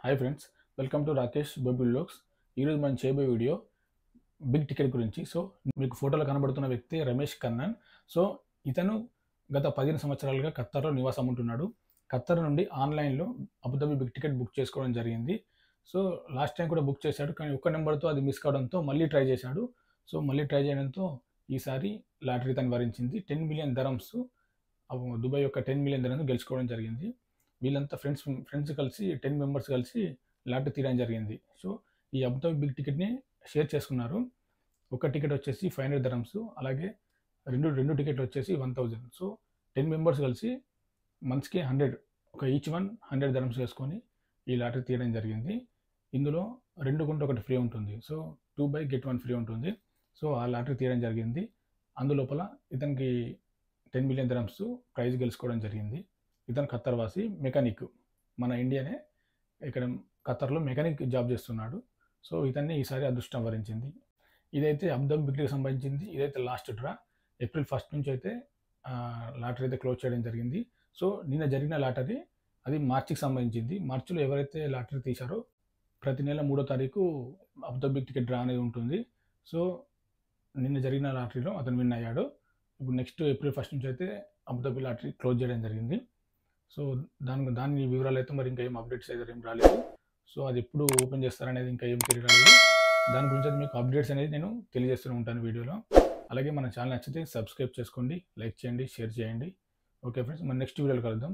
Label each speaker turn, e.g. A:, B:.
A: Hi friends, welcome to Rakesh Bobil vlogs. ఈరోజు మనం చేయబోయే వీడియో బిగ్ టికెట్ గురించి. సో మీకు ఫోటోలో కనబడుతున్న వ్యక్తి రమేష్ కన్నన్. సో ఇతను గత 15 సంవత్సరాలుగా ఖత్తర్లో నివాసం ఉంటున్నాడు. ఖత్తర్ నుండి ఆన్లైన్లో అబుదాబి బిగ్ టికెట్ బుక్ చేసుకోవడం జరిగింది. సో లాస్ట్ టైం కూడా బుక్ చేశాడు, కానీ ఒక్క నెంబర్తో అది మిస్ కావడంతో మళ్ళీ ట్రై చేశాడు. సో మళ్ళీ ట్రై చేయడంతో ఈసారి లాటరీ తను వరించింది. 10 మిలియన్ దరమ్స్, దుబాయ్ యొక్క 10 మిలియన్ దరమ్స్ గెలుచుకోవడం జరిగింది. వీళ్ళంతా ఫ్రెండ్స్ కలిసి 10 మెంబర్స్ కలిసి లాటరీ తీయడం జరిగింది. సో ఈ అబుదాబి బిగ్ టికెట్ని షేర్ చేసుకున్నారు. ఒక టికెట్ వచ్చేసి 500 దరమ్స్, అలాగే రెండు టికెట్లు వచ్చేసి 1000. సో 10 మెంబర్స్ కలిసి మంత్స్కి 100, ఈచ్ వన్ 100 దరమ్స్ వేసుకొని ఈ లాటరీ తీయడం జరిగింది. ఇందులో 2 కొంటే 1 ఫ్రీ ఉంటుంది. సో 2 బై గెట్ 1 ఫ్రీ ఉంటుంది. సో ఆ లాటరీ తీయడం జరిగింది. అందులోపల ఇతనికి 10 మిలియన్ దరమ్స్ ప్రైజ్ గెలుచుకోవడం జరిగింది. ఇతను ఖత్తర్ వాసి, మెకానిక్, మన ఇండియానే, ఇక్కడ ఖత్తర్లో మెకానిక్ జాబ్ చేస్తున్నాడు. సో ఇతన్ని ఈసారి అదృష్టం వరించింది. ఇదైతే అబుదాబి బిగ్కి సంబంధించింది. ఇదైతే లాస్ట్ డ్రా. ఏప్రిల్ 1 నుంచి అయితే లాటరీ అయితే క్లోజ్ చేయడం జరిగింది. సో నిన్న జరిగిన లాటరీ అది మార్చికి సంబంధించింది. మార్చిలో ఎవరైతే లాటరీ తీశారో ప్రతి నెల 3వ తారీఖు అబుదాబి బిగ్ టికెట్ డ్రా అనేది ఉంటుంది. సో నిన్న జరిగిన లాటరీలో అతను విన్ అయ్యాడు. ఇప్పుడు నెక్స్ట్ ఏప్రిల్ 1 నుంచి అయితే అబుదాబి లాటరీ క్లోజ్ చేయడం జరిగింది. సో దాని వివరాలు అయితే మరి ఇంకా ఏం అప్డేట్స్ అయితే ఏం రాలేదు. సో అది ఎప్పుడు ఓపెన్ చేస్తారనేది ఇంకా ఏం తెలియలేదు. దాని గురించి అయితే మీకు అప్డేట్స్ అనేది నేను తెలియజేస్తూనే ఉంటాను వీడియోలో. అలాగే మన ఛానల్ నచ్చితే సబ్స్క్రైబ్ చేసుకోండి, లైక్ చేయండి, షేర్ చేయండి. ఓకే ఫ్రెండ్స్, మన నెక్స్ట్ వీడియోలో కలుద్దాం.